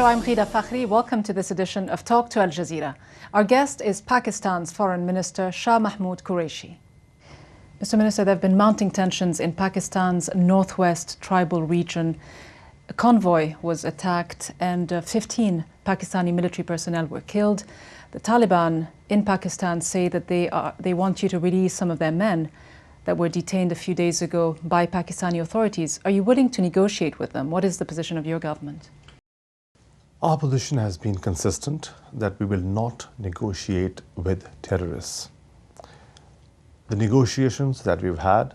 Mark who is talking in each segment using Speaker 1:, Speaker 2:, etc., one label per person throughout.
Speaker 1: Hello, I'm Ghida Fakhry. Welcome to this edition of Talk to Al Jazeera. Our guest is Pakistan's Foreign Minister Shah Mahmoud Qureshi. Mr. Minister, there have been mounting tensions in Pakistan's northwest tribal region. A convoy was attacked and 15 Pakistani military personnel were killed. The Taliban in Pakistan say that they want you to release some of their men that were detained a few days ago by Pakistani authorities. Are you willing to negotiate with them? What is the position of your government?
Speaker 2: Our position has been consistent that we will not negotiate with terrorists. The negotiations that we've had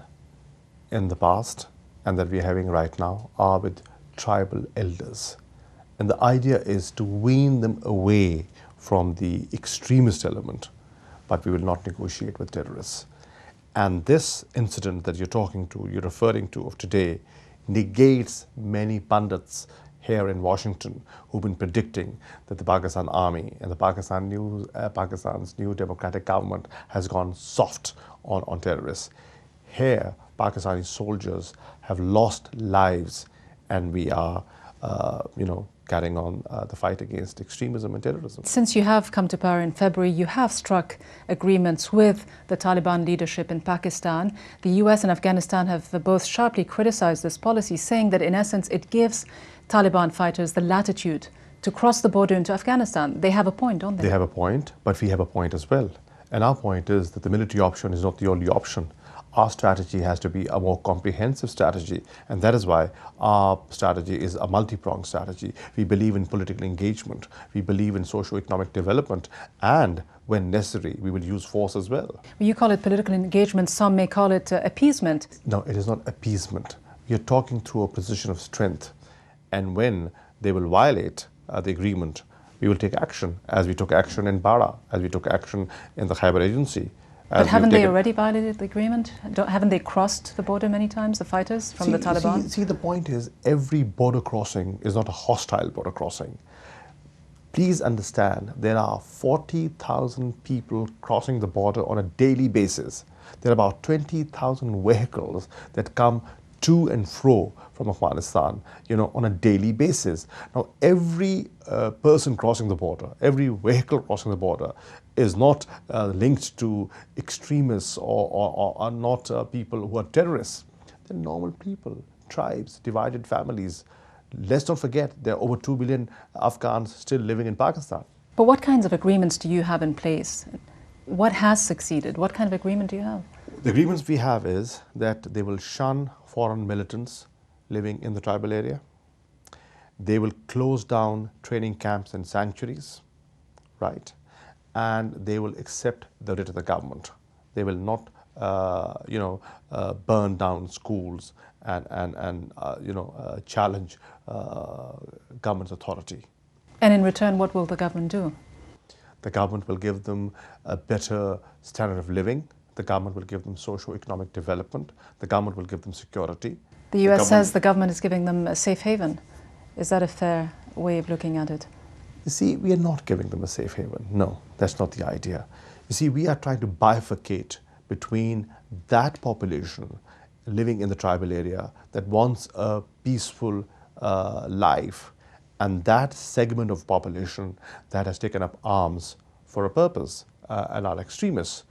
Speaker 2: in the past and that we're having right now are with tribal elders. And the idea is to wean them away from the extremist element, but we will not negotiate with terrorists. And this incident that you're referring to of today, negates many pundits here in Washington who've been predicting that the Pakistan army and the Pakistan's new democratic government has gone soft on terrorists. Here, Pakistani soldiers have lost lives, and we are, carrying on the fight against extremism and terrorism.
Speaker 1: Since you have come to power in February, you have struck agreements with the Taliban leadership in Pakistan. The US and Afghanistan have both sharply criticized this policy, saying that in essence it gives Taliban fighters the latitude to cross the border into Afghanistan. They have a point, don't they?
Speaker 2: They have a point, but we have a point as well. And our point is that the military option is not the only option. Our strategy has to be a more comprehensive strategy, and that is why our strategy is a multi-pronged strategy. We believe in political engagement, we believe in socio-economic development, and when necessary, we will use force as well.
Speaker 1: You call it political engagement, some may call it appeasement.
Speaker 2: No, it is not appeasement. We are talking through a position of strength, and when they will violate the agreement, we will take action, as we took action in Bara, as we took action in the Khyber Agency.
Speaker 1: But haven't they already violated the agreement? Haven't they crossed the border many times, the fighters from the Taliban?
Speaker 2: See, the point is, every border crossing is not a hostile border crossing. Please understand, there are 40,000 people crossing the border on a daily basis. There are about 20,000 vehicles that come to and fro from Afghanistan, on a daily basis. Now, every person crossing the border, every vehicle crossing the border is not linked to extremists or are not people who are terrorists. They're normal people, tribes, divided families. Let's not forget, there are over 2 billion Afghans still living in Pakistan.
Speaker 1: But what kinds of agreements do you have in place? What has succeeded? What kind of agreement do you have?
Speaker 2: The agreements we have is that they will shun foreign militants living in the tribal area. They will close down training camps and sanctuaries, right? And they will accept the writ of the government. They will not, burn down schools and challenge government's authority.
Speaker 1: And in return, what will the government do?
Speaker 2: The government will give them a better standard of living. The government will give them socio-economic development. The government will give them security.
Speaker 1: The US says the government is giving them a safe haven. Is that a fair way of looking at it?
Speaker 2: You see, we are not giving them a safe haven. No, that's not the idea. You see, we are trying to bifurcate between that population living in the tribal area that wants a peaceful life and that segment of population that has taken up arms for a purpose and are extremists.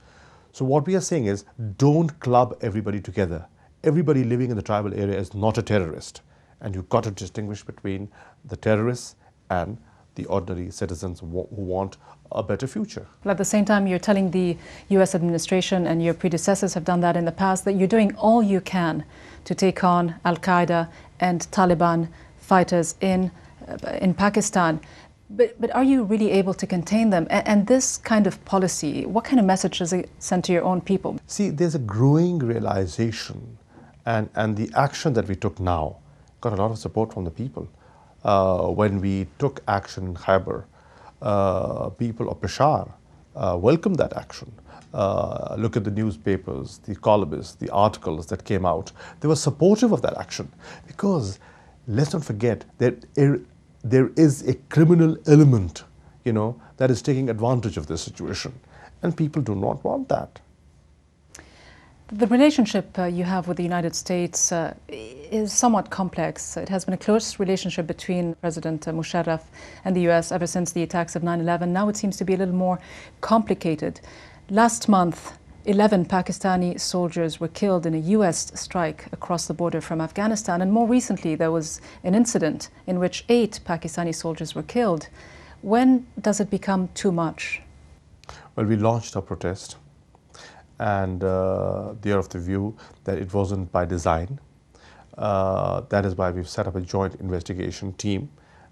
Speaker 2: So what we are saying is, don't club everybody together. Everybody living in the tribal area is not a terrorist. And you've got to distinguish between the terrorists and the ordinary citizens who want a better future.
Speaker 1: Well, at the same time, you're telling the US administration, and your predecessors have done that in the past, that you're doing all you can to take on Al-Qaeda and Taliban fighters in Pakistan. But are you really able to contain them? And this kind of policy, what kind of message does it send to your own people?
Speaker 2: See, there's a growing realization, and the action that we took now got a lot of support from the people. When we took action in Khyber, people of Peshawar welcomed that action. Look at the newspapers, the columnists, the articles that came out. They were supportive of that action because, let's not forget, that there is a criminal element, that is taking advantage of this situation. And people do not want that.
Speaker 1: The relationship you have with the United States is somewhat complex. It has been a close relationship between President Musharraf and the US ever since the attacks of 9/11. Now it seems to be a little more complicated. Last month, 11 Pakistani soldiers were killed in a US strike across the border from Afghanistan. And more recently, there was an incident in which 8 Pakistani soldiers were killed. When does it become too much?
Speaker 2: Well, we launched a protest, and they are of the view that it wasn't by design. That is why we've set up a joint investigation team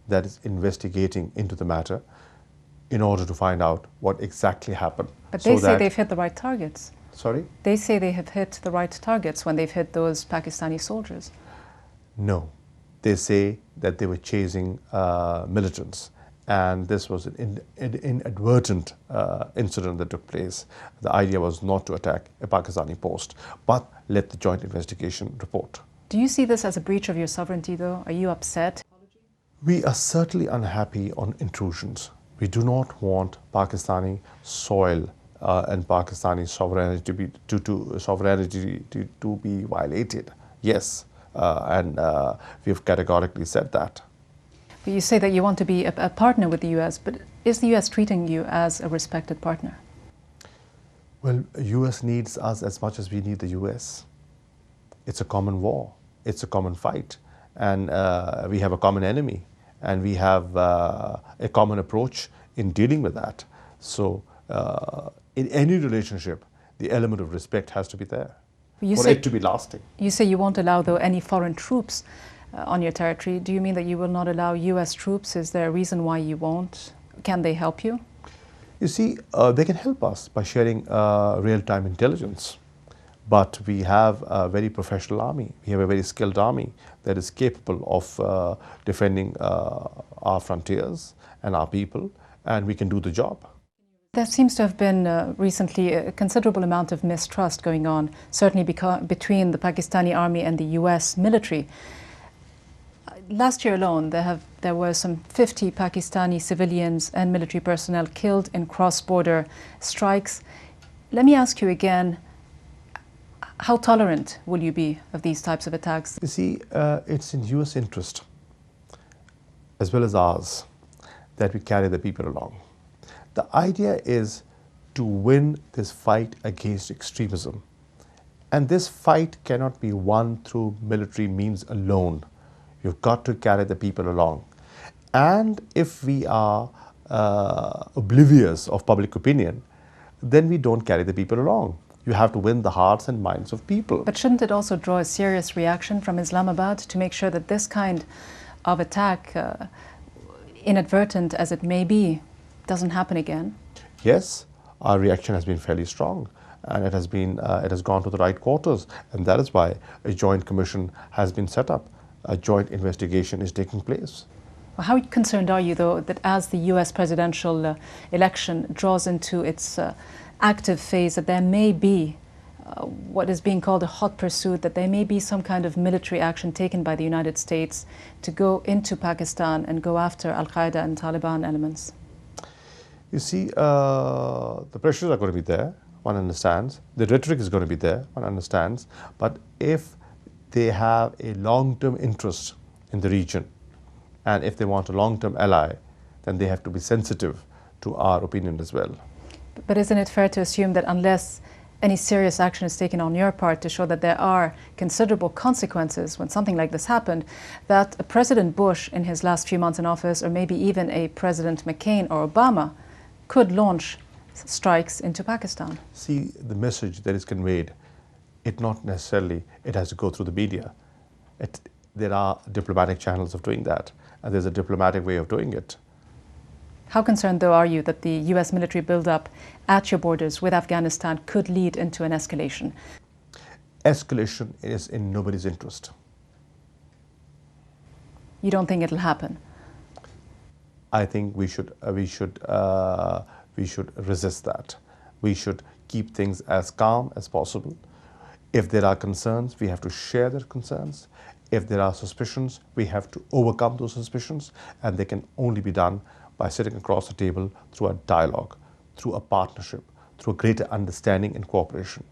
Speaker 2: that is investigating into the matter in order to find out what exactly happened.
Speaker 1: But they say they've hit the right targets.
Speaker 2: Sorry?
Speaker 1: They say they have hit the right targets when they've hit those Pakistani soldiers.
Speaker 2: No. They say that they were chasing militants, and this was an inadvertent incident that took place. The idea was not to attack a Pakistani post, but let the joint investigation report.
Speaker 1: Do you see this as a breach of your sovereignty, though? Are you upset?
Speaker 2: We are certainly unhappy on intrusions. We do not want Pakistani soil and Pakistani sovereignty to be violated. Yes, and we have categorically said that.
Speaker 1: But you say that you want to be a partner with the US, but is the US treating you as a respected partner?
Speaker 2: Well, US needs us as much as we need the US. It's a common war, it's a common fight, and we have a common enemy, and we have a common approach in dealing with that. So in any relationship, the element of respect has to be there for it to be lasting.
Speaker 1: You say you won't allow, though, any foreign troops on your territory. Do you mean that you will not allow US troops? Is there a reason why you won't? Can they help you?
Speaker 2: You see, they can help us by sharing real-time intelligence. But we have a very professional army. We have a very skilled army that is capable of defending our frontiers and our people, and we can do the job.
Speaker 1: There seems to have been recently a considerable amount of mistrust going on, certainly between the Pakistani army and the US military. Last year alone, there were some 50 Pakistani civilians and military personnel killed in cross-border strikes. Let me ask you again, how tolerant will you be of these types of attacks?
Speaker 2: You see, it's in US interest, as well as ours, that we carry the people along. The idea is to win this fight against extremism. And this fight cannot be won through military means alone. You've got to carry the people along. And if we are oblivious of public opinion, then we don't carry the people along. You have to win the hearts and minds of people.
Speaker 1: But shouldn't it also draw a serious reaction from Islamabad to make sure that this kind of attack, inadvertent as it may be, doesn't happen again?
Speaker 2: Yes, our reaction has been fairly strong, and it has gone to the right quarters, and that is why a joint commission has been set up. A joint investigation is taking place.
Speaker 1: Well, how concerned are you, though, that as the US presidential election draws into its active phase, that there may be what is being called a hot pursuit, that there may be some kind of military action taken by the United States to go into Pakistan and go after Al-Qaeda and Taliban elements?
Speaker 2: You see, the pressures are going to be there, one understands. The rhetoric is going to be there, one understands. But if they have a long-term interest in the region, and if they want a long-term ally, then they have to be sensitive to our opinion as well.
Speaker 1: But isn't it fair to assume that unless any serious action is taken on your part to show that there are considerable consequences when something like this happened, that President Bush in his last few months in office, or maybe even a President McCain or Obama, could launch strikes into Pakistan?
Speaker 2: See, the message that is conveyed, it has to go through the media. There are diplomatic channels of doing that, and there's a diplomatic way of doing it.
Speaker 1: How concerned, though, are you that the US military buildup at your borders with Afghanistan could lead into an escalation?
Speaker 2: Escalation is in nobody's interest.
Speaker 1: You don't think it'll happen?
Speaker 2: I think we should resist that. We should keep things as calm as possible. If there are concerns, we have to share their concerns. If there are suspicions, we have to overcome those suspicions, and they can only be done by sitting across the table through a dialogue, through a partnership, through a greater understanding and cooperation.